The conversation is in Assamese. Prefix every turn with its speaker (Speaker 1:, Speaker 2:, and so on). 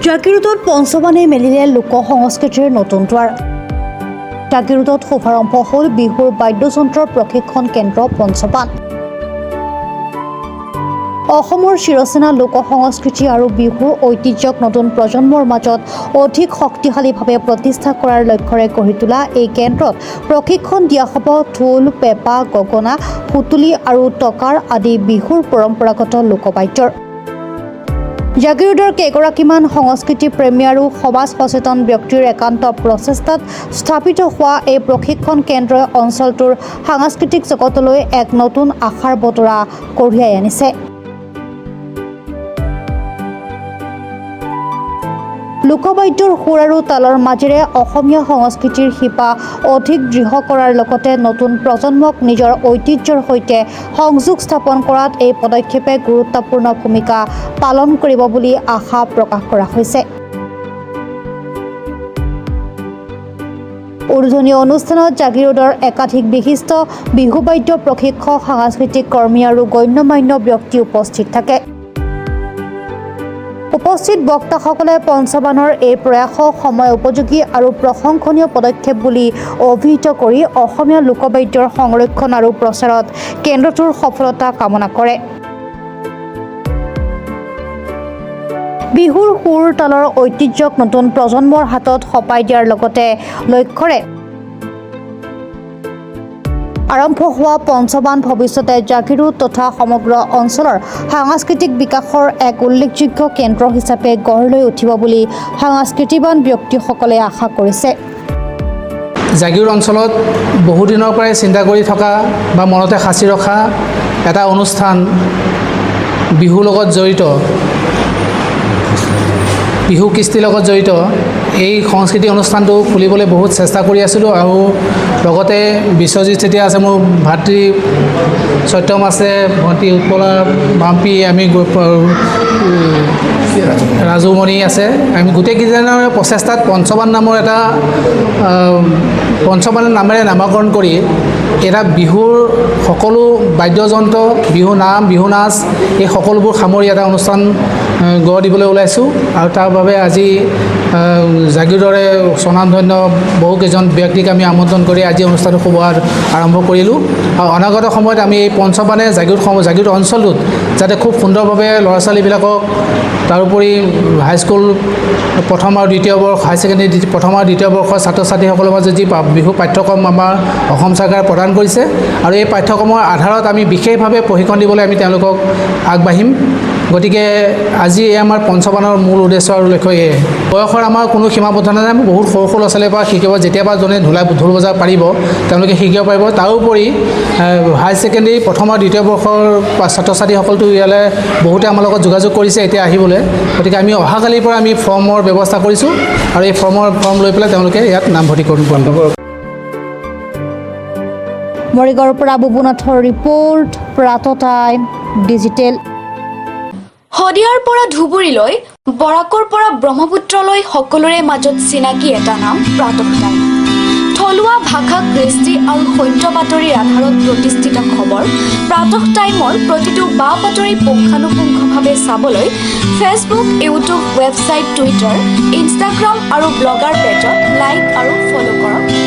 Speaker 1: জাগিৰোডত পঞ্চবানে মেলিলে লোক সংস্কৃতিৰ নতুন দ্বাৰ। জাগিৰোডত শুভাৰম্ভ হ'ল বিহুৰ বাদ্যযন্ত্ৰৰ প্ৰশিক্ষণ কেন্দ্ৰ পঞ্চবান। অসমৰ চিৰচেনা লোক সংস্কৃতি আৰু বিহুৰ ঐতিহ্যক নতুন প্ৰজন্মৰ মাজত অধিক শক্তিশালীভাৱে প্ৰতিষ্ঠা কৰাৰ লক্ষ্যৰে গঢ়ি তোলা এই কেন্দ্ৰত প্ৰশিক্ষণ দিয়া হ'ব ঢোল, পেঁপা, গগনা, সুতুলি আৰু টকাৰ আদি বিহুৰ পৰম্পৰাগত লোকবাদ্যৰ। জাগিৰোডৰ কেইগৰাকীমান সংস্কৃতি প্ৰেমী আৰু সমাজ সচেতন ব্যক্তিৰ একান্ত প্ৰচেষ্টাত স্থাপিত হোৱা এই প্ৰশিক্ষণ কেন্দ্ৰই অঞ্চলটোৰ সাংস্কৃতিক জগতলৈ এক নতুন আশাৰ বতৰা কঢ়িয়াই আনিছে। লোকবাদ্যৰ সুৰ আৰু তালৰ মাজেৰে অসমীয়া সংস্কৃতিৰ শিপা অধিক দৃঢ় কৰাৰ লগতে নতুন প্ৰজন্মক নিজৰ ঐতিহ্যৰ সৈতে সংযোগ স্থাপন কৰাত এই পদক্ষেপে গুৰুত্বপূৰ্ণ ভূমিকা পালন কৰিব বুলি আশা প্ৰকাশ কৰা হৈছে। উদ্বোধনী অনুষ্ঠানত জাগিৰোডৰ একাধিক বিশিষ্ট বিহুবাদ্য প্ৰশিক্ষক, সাংস্কৃতিক কৰ্মী আৰু গণ্যমান্য ব্যক্তি উপস্থিত থাকে। উপস্থিত বক্তাসকলে পঞ্চবানৰ এই প্ৰয়াসক সময় উপযোগী আৰু প্ৰশংসনীয় পদক্ষেপ বুলি অভিহিত কৰি অসমীয়া লোকবাদ্যৰ সংৰক্ষণ আৰু প্ৰচাৰত কেন্দ্ৰটোৰ সফলতা কামনা কৰে। বিহুৰ সুৰ তালৰ ঐতিহ্যক নতুন প্ৰজন্মৰ হাতত সঁপাই দিয়াৰ লগতে লক্ষ্যৰে আৰম্ভ হোৱা পঞ্চবান ভৱিষ্যতে জাগিৰোড তথা সমগ্ৰ অঞ্চলৰ সাংস্কৃতিক বিকাশৰ এক উল্লেখযোগ্য কেন্দ্ৰ হিচাপে গঢ় লৈ উঠিব বুলি সাংস্কৃতিবান ব্যক্তিসকলে আশা কৰিছে।
Speaker 2: জাগিৰোড অঞ্চলত বহুদিনৰ পৰাই চিন্তা কৰি থকা বা মনতে সাঁচি ৰখা এটা অনুষ্ঠান বিহুৰ লগত জড়িত, বিহু কৃষ্টিৰ লগত জড়িত এই সংস্কৃতি অনুষ্ঠানটো খুলিবলৈ বহুত চেষ্টা কৰি আছিলোঁ আৰু লগতে বিশ্বজিৎ চেতিয়া আছে, মোৰ ভাতৃ সত্যম আছে, ভণ্টি উৎপলা মাম্পী, আমি ৰাজুমণি আছে, আমি গোটেইকেইজনৰ প্ৰচেষ্টাত পঞ্চবান নামৰ এটা পঞ্চবানৰ নামেৰে নামাকৰণ কৰি এটা বিহুৰ সকলো বাদ্যযন্ত্ৰ, বিহু নাম, বিহু নাচ এই সকলোবোৰ সামৰি এটা অনুষ্ঠান গঢ় দিবলৈ ওলাইছোঁ। আৰু তাৰ বাবে আজি জাগিৰোডৰে স্বনামধন্য বহুকেইজন ব্যক্তিক আমি আমন্ত্ৰণ কৰি আজি অনুষ্ঠানটো শুভ আৰম্ভ কৰিলোঁ। আৰু অনাগত সময়ত আমি এই পঞ্চবানে জাগিৰোড অঞ্চলটোত যাতে খুব সুন্দৰভাৱে ল'ৰা ছোৱালীবিলাকক, তাৰোপৰি হাইস্কুল প্ৰথম আৰু দ্বিতীয় বৰ্ষ, হায়াৰ ছেকেণ্ডেৰী প্ৰথম আৰু দ্বিতীয় বৰ্ষৰ ছাত্ৰ ছাত্ৰীসকলৰ মাজত যি বিহু পাঠ্যক্ৰম আমাৰ অসম চৰকাৰে প্ৰদান কৰিছে আৰু এই পাঠ্যক্ৰমৰ আধাৰত আমি বিশেষভাৱে প্ৰশিক্ষণ দিবলৈ আমি তেওঁলোকক আগবাঢ়িম। গতিকে আজি এই আমাৰ পঞ্চবানৰ মূল উদ্দেশ্য আৰু লক্ষ্য এয়ে। বয়সৰ আমাৰ কোনো সীমাবদ্ধতা নাই, বহুত সৰু সৰু ল'ৰা ছোৱালীৰ পৰা শিকিব, যেতিয়াবা জনে ঢোল বজাব পাৰিব তেওঁলোকে শিকিব পাৰিব। তাৰোপৰি হায়াৰ ছেকেণ্ডেৰী প্ৰথম আৰু দ্বিতীয় বৰ্ষৰ ছাত্ৰ ছাত্ৰীসকলতো ইয়ালৈ বহুতে আমাৰ লগত যোগাযোগ কৰিছে এতিয়া আহিবলৈ। গতিকে আমি অহাকালিৰ পৰা আমি ফৰ্মৰ ব্যৱস্থা কৰিছোঁ আৰু এই ফৰ্ম লৈ পেলাই তেওঁলোকে ইয়াত নামভৰ্তি কৰিব।
Speaker 1: মৰিগাঁৱৰ পৰা বুবুনাথৰ ৰিপৰ্ট, প্ৰাত টাইম ডিজিটেল।
Speaker 3: শদিয়াৰ পৰা ধুবুৰীলৈ, বৰাকৰ পৰা ব্ৰহ্মপুত্ৰলৈ সকলোৰে মাজত চিনাকি এটা নাম প্ৰাত টাইম। থলুৱা ভাষা, কৃষ্টি আৰু সত্য বাতৰিৰ আধাৰত প্ৰতিষ্ঠিত খবৰ প্ৰাত টাইমৰ প্ৰতিটো বা বাতৰি পুংখানুপুংখভাৱে চাবলৈ Facebook, YouTube, website, Twitter, Instagram আৰু ব্লগাৰ পেজত লাইক আৰু ফ'ল' কৰক।